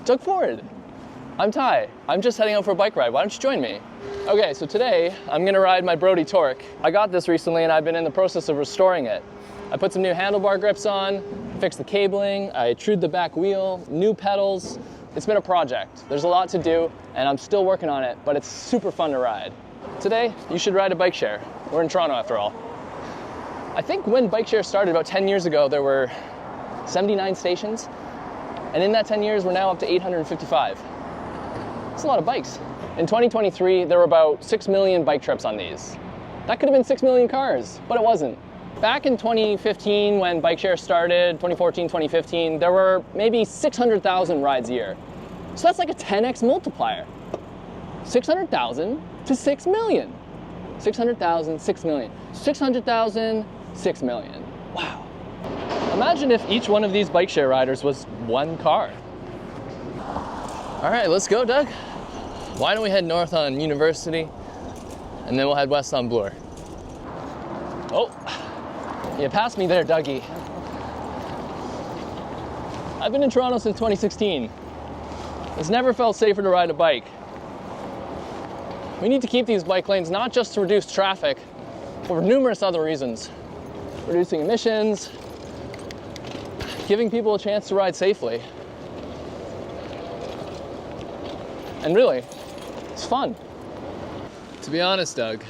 Doug Ford. I'm Ty. I'm just heading out for a bike ride. Why don't you join me? Okay, so today I'm gonna ride my Brody Torque. I got this recently and I've been in the process of restoring it. I put some new handlebar grips on, fixed the cabling, I trued the back wheel, new pedals. It's been a project. There's a lot to do and I'm still working on it, but it's super fun to ride. Today, you should ride a bike share. We're in Toronto after all. I think when bike share started about 10 years ago, there were 79 stations. And in that 10 years, we're now up to 855. That's a lot of bikes. In 2023, there were about 6 million bike trips on these. That could have been 6 million cars, but it wasn't. Back in 2015, when bike share started, 2014, 2015, there were maybe 600,000 rides a year. So that's like a 10x multiplier. 600,000 to 6 million. 600,000, 6 million. 600,000, 6 million. Wow. Imagine if each one of these bike share riders was one car. All right, let's go, Doug. Why don't we head north on University, and then we'll head west on Bloor. Oh, you passed me there, Dougie. I've been in Toronto since 2016. It's never felt safer to ride a bike. We need to keep these bike lanes not just to reduce traffic, but for numerous other reasons. Reducing emissions, giving people a chance to ride safely. And really, it's fun. To be honest, Doug,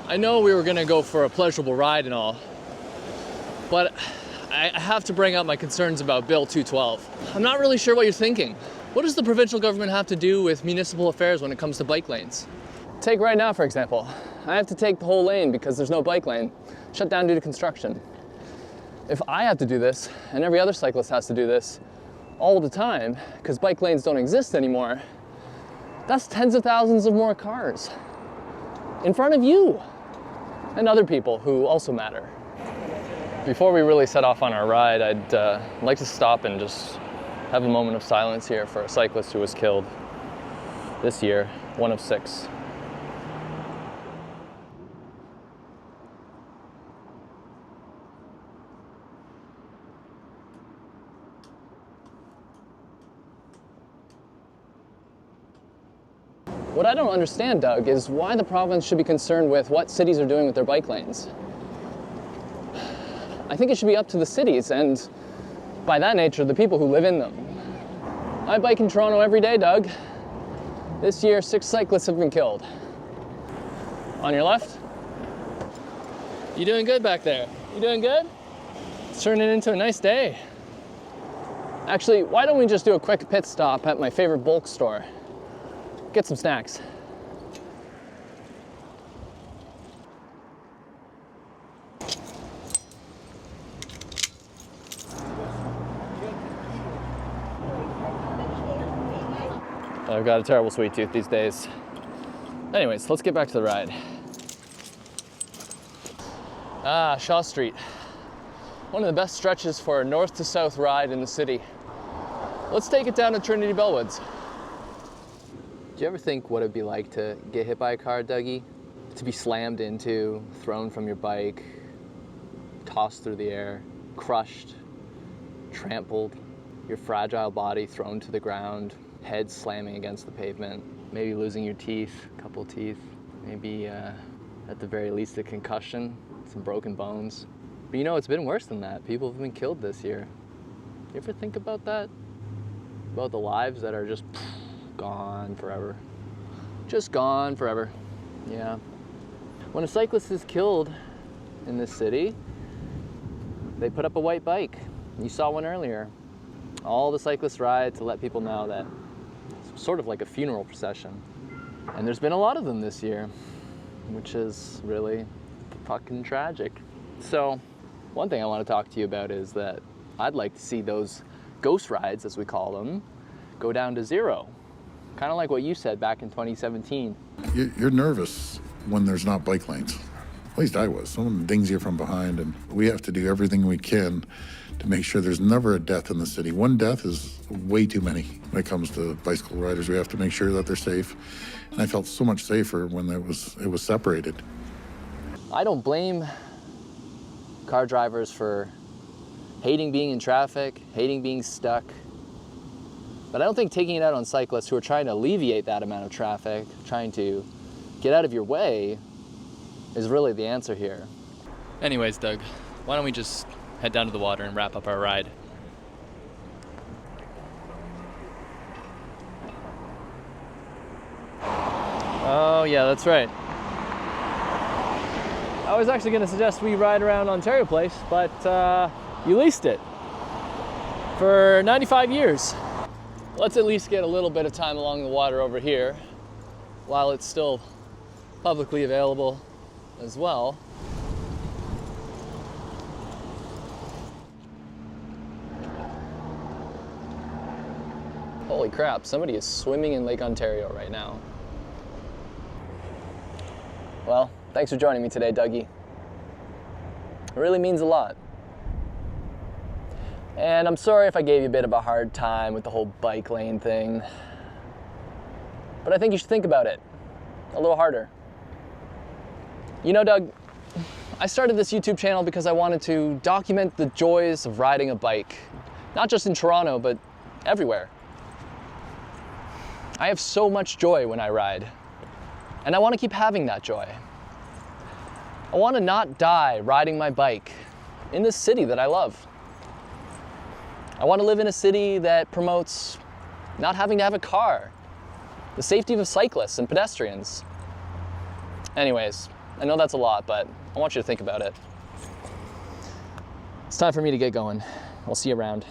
I know we were gonna go for a pleasurable ride and all, but I have to bring up my concerns about Bill 212. I'm not really sure what you're thinking. What does the provincial government have to do with municipal affairs when it comes to bike lanes? Take right now, for example. I have to take the whole lane because there's no bike lane, shut down due to construction. If I have to do this, and every other cyclist has to do this all the time, because bike lanes don't exist anymore, that's tens of thousands of more cars in front of you and other people who also matter. Before we really set off on our ride, I'd like to stop and just have a moment of silence here for a cyclist who was killed this year, one of 6. What I don't understand, Doug, is why the province should be concerned with what cities are doing with their bike lanes. I think it should be up to the cities and, by that nature, the people who live in them. I bike in Toronto every day, Doug. This year, 6 cyclists have been killed. On your left? You doing good back there? You doing good? It's turning into a nice day. Actually, why don't we just do a quick pit stop at my favorite bulk store? Get some snacks. I've got a terrible sweet tooth these days. Anyways, let's get back to the ride. Shaw Street. One of the best stretches for a north to south ride in the city. Let's take it down to Trinity Bellwoods. Do you ever think what it'd be like to get hit by a car, Dougie? To be slammed into, thrown from your bike, tossed through the air, crushed, trampled, your fragile body thrown to the ground, head slamming against the pavement, maybe losing your teeth, a couple teeth, maybe at the very least a concussion, some broken bones. But you know, it's been worse than that. People have been killed this year. You ever think about that? About the lives that are just gone forever. Just gone forever. Yeah. When a cyclist is killed in this city, they put up a white bike. You saw one earlier. All the cyclists ride to let people know that it's sort of like a funeral procession. And there's been a lot of them this year, which is really fucking tragic. So, one thing I want to talk to you about is that I'd like to see those ghost rides, as we call them, go down to 0. Kind of like what you said back in 2017. You're nervous when there's not bike lanes. At least I was. Someone dings you from behind, and we have to do everything we can to make sure there's never a death in the city. One death is way too many when it comes to bicycle riders. We have to make sure that they're safe. And I felt so much safer when it was separated. I don't blame car drivers for hating being in traffic, hating being stuck. But I don't think taking it out on cyclists who are trying to alleviate that amount of traffic, trying to get out of your way, is really the answer here. Anyways, Doug, why don't we just head down to the water and wrap up our ride? Oh yeah, that's right. I was actually going to suggest we ride around Ontario Place, but you leased it for 95 years. Let's at least get a little bit of time along the water over here while it's still publicly available as well. Holy crap, somebody is swimming in Lake Ontario right now. Well, thanks for joining me today, Dougie. It really means a lot. And I'm sorry if I gave you a bit of a hard time with the whole bike lane thing. But I think you should think about it a little harder. You know, Doug, I started this YouTube channel because I wanted to document the joys of riding a bike. Not just in Toronto, but everywhere. I have so much joy when I ride. And I want to keep having that joy. I want to not die riding my bike in this city that I love. I want to live in a city that promotes not having to have a car, the safety of cyclists and pedestrians. Anyways, I know that's a lot, but I want you to think about it. It's time for me to get going. I'll see you around.